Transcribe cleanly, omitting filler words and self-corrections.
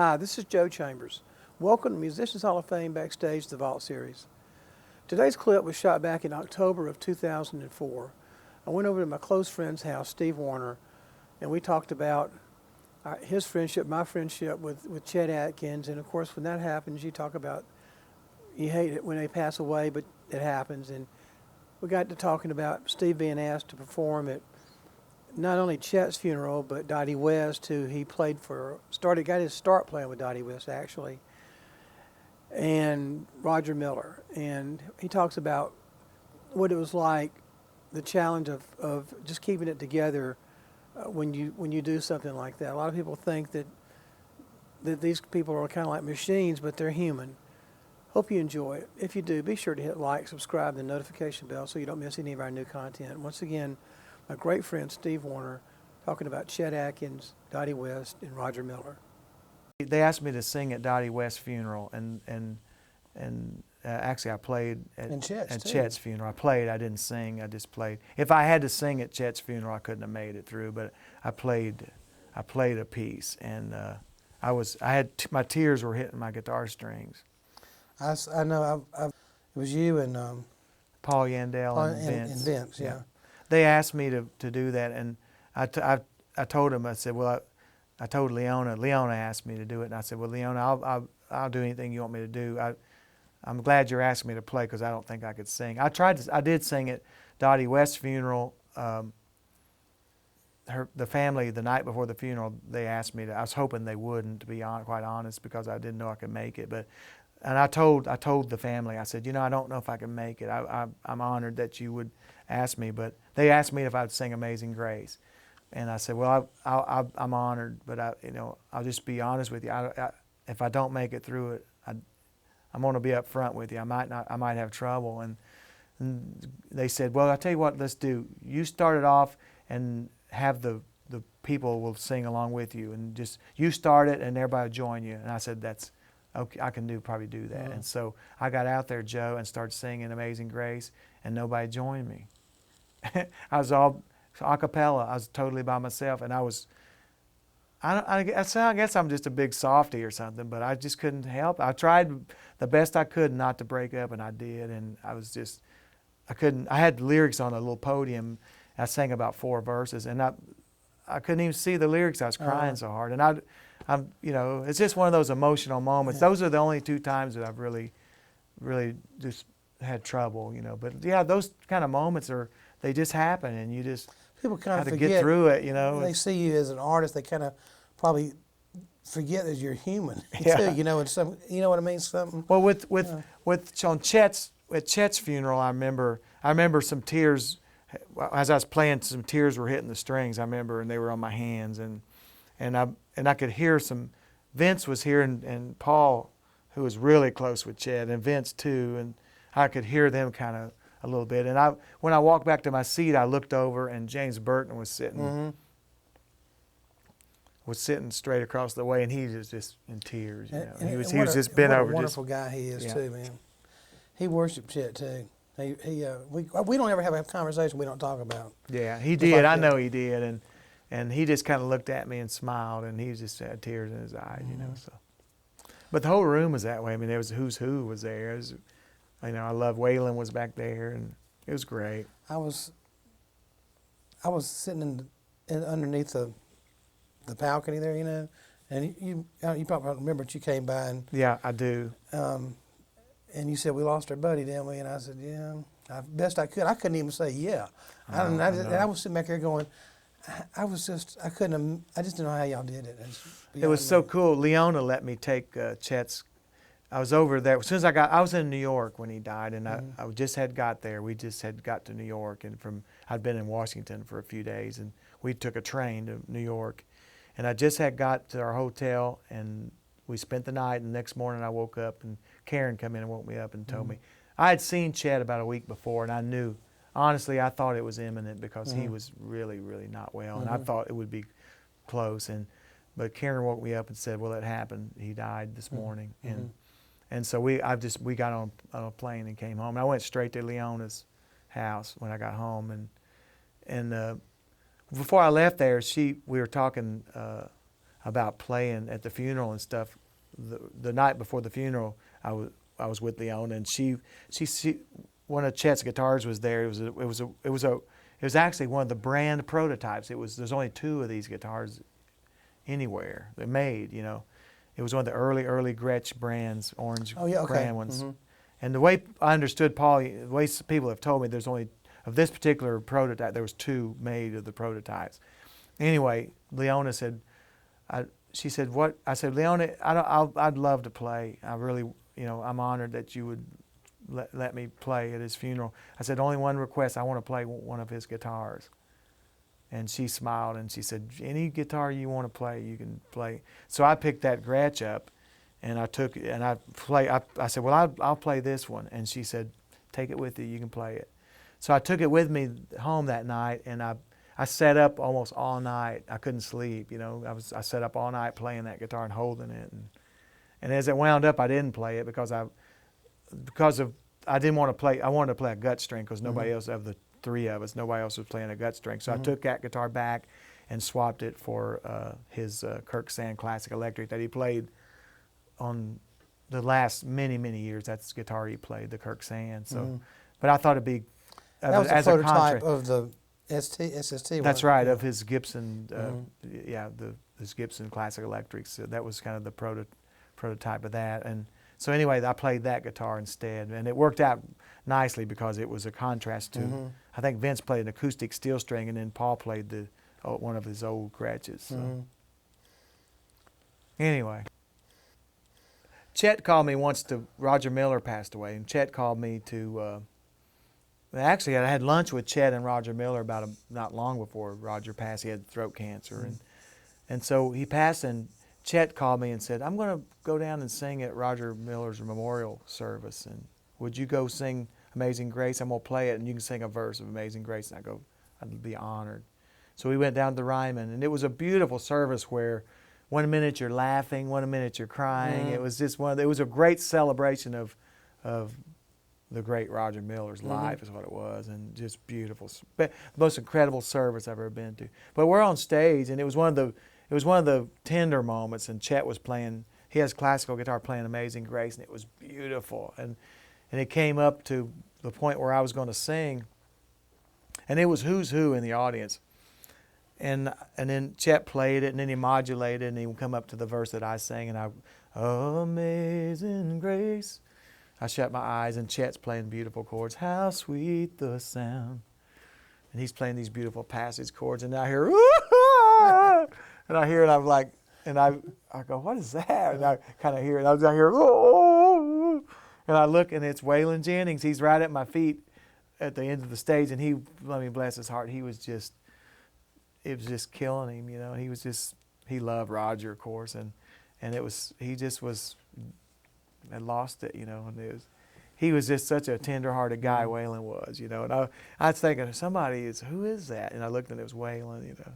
Hi, this is Joe Chambers. Welcome to Musicians Hall of Fame Backstage, the Vault Series. Today's clip was shot back in October of 2004. I went over to my close friend's house, Steve Wariner, and we talked about his friendship, my friendship with Chet Atkins. And of course, when that happens, you talk about, you hate it when they pass away, but it happens. And we got to talking about Steve being asked to perform at not only Chet's funeral, but Dottie West, who he played for, got his start playing with Dottie West, actually, and Roger Miller. And he talks about what it was like, the challenge of just keeping it together when you do something like that. A lot of people think that these people are kind of like machines, but they're human. Hope you enjoy it. If you do, be sure to hit like, subscribe, and the notification bell so you don't miss any of our new content. Once again, my great friend Steve Wariner talking about Chet Atkins, Dottie West, and Roger Miller. They asked me to sing at Dottie West's funeral, and actually I played at Chet's funeral. I played, I didn't sing, I just played. If I had to sing at Chet's funeral, I couldn't have made it through, but I played a piece, and my tears were hitting my guitar strings. I know it was you and Paul Yandell and Vince, yeah. They asked me to do that, and I told them, I said, well, I told Leona asked me to do it, and I said, well, Leona, I'll do anything you want me to do. I'm glad you're asking me to play because I don't think I could sing. I did sing at Dottie West's funeral. The family, the night before the funeral, they asked me to. I was hoping they wouldn't, to be quite honest, because I didn't know I could make it. And I told the family, I said, I don't know if I can make it. I'm honored that you would ask me, but they asked me if I'd sing Amazing Grace, and I said, well, I'm honored, but I'll just be honest with you. If I don't make it through it, I'm going to be up front with you. I might have trouble. And they said, well, I'll tell you what, let's do. You start it off and have the people will sing along with you, and just you start it and everybody will join you. And I said, that's okay, I can probably do that. Uh-huh. And so I got out there, Joe, and started singing Amazing Grace, and nobody joined me. I was all a cappella. I was totally by myself, and I guess I'm just a big softy or something, but I just couldn't help it. I tried the best I could not to break up, and I did, and I had lyrics on a little podium. I sang about 4 verses, and I couldn't even see the lyrics. I was crying so hard, and it's just one of those emotional moments. Yeah. Those are the only 2 times that I've really just had trouble, But yeah, those kind of moments they just happen, and you just People kind have of to forget, get through it, When they see you as an artist, they kind of probably forget that you're human Yeah. too. And some, you know what I mean? Something. Well, on Chet's funeral, I remember some tears as I was playing. Some tears were hitting the strings. I remember, and they were on my hands, and I could hear some. Vince was here, and Paul, who was really close with Chet, and Vince too, and I could hear them kind of a little bit. And when I walked back to my seat, I looked over, and James Burton was sitting. Mm-hmm. Was sitting straight across the way, and he was just in tears. He was just What bent over. a wonderful guy he is, yeah. too, man. He worshipped Chet too. We don't ever have a conversation we don't talk about. Yeah, he did. I know he did, and he just kind of looked at me and smiled, and he just had tears in his eyes, So, but the whole room was that way. I mean, there was who's who was there. I love Waylon was back there, and it was great. I was sitting underneath the balcony there, and you probably don't remember it. You came by and yeah, I do. And you said we lost our buddy, didn't we? And I said, yeah. Best I could. I couldn't even say yeah. I was sitting back there going, I just didn't know how y'all did it. It was so cool. Leona let me take Chet's. I was over there as soon as I was in New York when he died, and I just had got there. We just had got to New York, and I'd been in Washington for a few days, and we took a train to New York, and I just had got to our hotel, and we spent the night. And the next morning I woke up, and Karen came in and woke me up and told me. I had seen Chet about a week before, and I knew, honestly, I thought it was imminent because he was really, really not well, and I thought it would be close. But Karen woke me up and said, "Well, it happened. He died this morning." And so we got on a plane and came home. And I went straight to Leona's house when I got home, and before I left there, we were talking about playing at the funeral and stuff. The night before the funeral, I was with Leona, and she one of Chet's guitars was there. It was actually one of the brand prototypes. There's only 2 of these guitars anywhere they made. You know, it was one of the early Gretsch brands, orange brand ones. Mm-hmm. And the way I understood Paul, the way people have told me, there's only of this particular prototype. There was 2 made of the prototypes. Anyway, Leona said, she said, "What?" I said, "Leona, I'd love to play. I really, you know, I'm honored that you would let me play at his funeral." I said, "Only one request. I want to play one of his guitars." And she smiled and she said, "Any guitar you want to play, you can play." So I picked that Gretsch up, and I took it and I said, "Well, I'll play this one." And she said, "Take it with you. You can play it." So I took it with me home that night, and I sat up almost all night. I couldn't sleep, you know. I sat up all night playing that guitar and holding it, and as it wound up, I didn't play it because I didn't want to play. I wanted to play a gut string because nobody else, of the 3 of us, nobody else was playing a gut string. So I took that guitar back and swapped it for his Kirk Sand Classic Electric that he played on the last many years. That's the guitar he played, the Kirk Sand. So, but I thought it'd be that was as a a prototype of the SST. That's right, of his Gibson, his Gibson Classic Electrics. So that was kind of the prototype of that. And so anyway, I played that guitar instead, and it worked out nicely because it was a contrast to. I think Vince played an acoustic steel string, and then Paul played one of his old Gretches. So. Anyway, Chet called me once. Roger Miller passed away, and Chet called me to. Actually, I had lunch with Chet and Roger Miller not long before Roger passed. He had throat cancer, and so he passed, and Chet called me and said, "I'm going to go down and sing at Roger Miller's memorial service, and would you go sing Amazing Grace? I'm going to play it, and you can sing a verse of Amazing Grace." And I go, "I'd be honored." So we went down to Ryman, and it was a beautiful service where one minute you're laughing, one minute you're crying. It was just it was a great celebration of the great Roger Miller's life is what it was, and just beautiful, the most incredible service I've ever been to. But we're on stage, and it was one of the tender moments, and Chet was playing. He has classical guitar playing Amazing Grace, and it was beautiful. And it came up to the point where I was going to sing, and it was who's who in the audience. And then Chet played it, and then he modulated, and he would come up to the verse that I sang, and Amazing Grace. I shut my eyes, and Chet's playing beautiful chords. How sweet the sound. And he's playing these beautiful passage chords, and I hear, and I hear it, I'm like, and I go, "What is that?" And I kind of hear it. I hear, "Oh," and I look, and it's Waylon Jennings. He's right at my feet at the end of the stage, and he, let me bless his heart, it was just killing him, you know. He loved Roger, of course, and he just was. And lost it, you know, and he was just such a tender-hearted guy, Waylon was, you know, and I was thinking, who is that? And I looked, and it was Waylon, you know.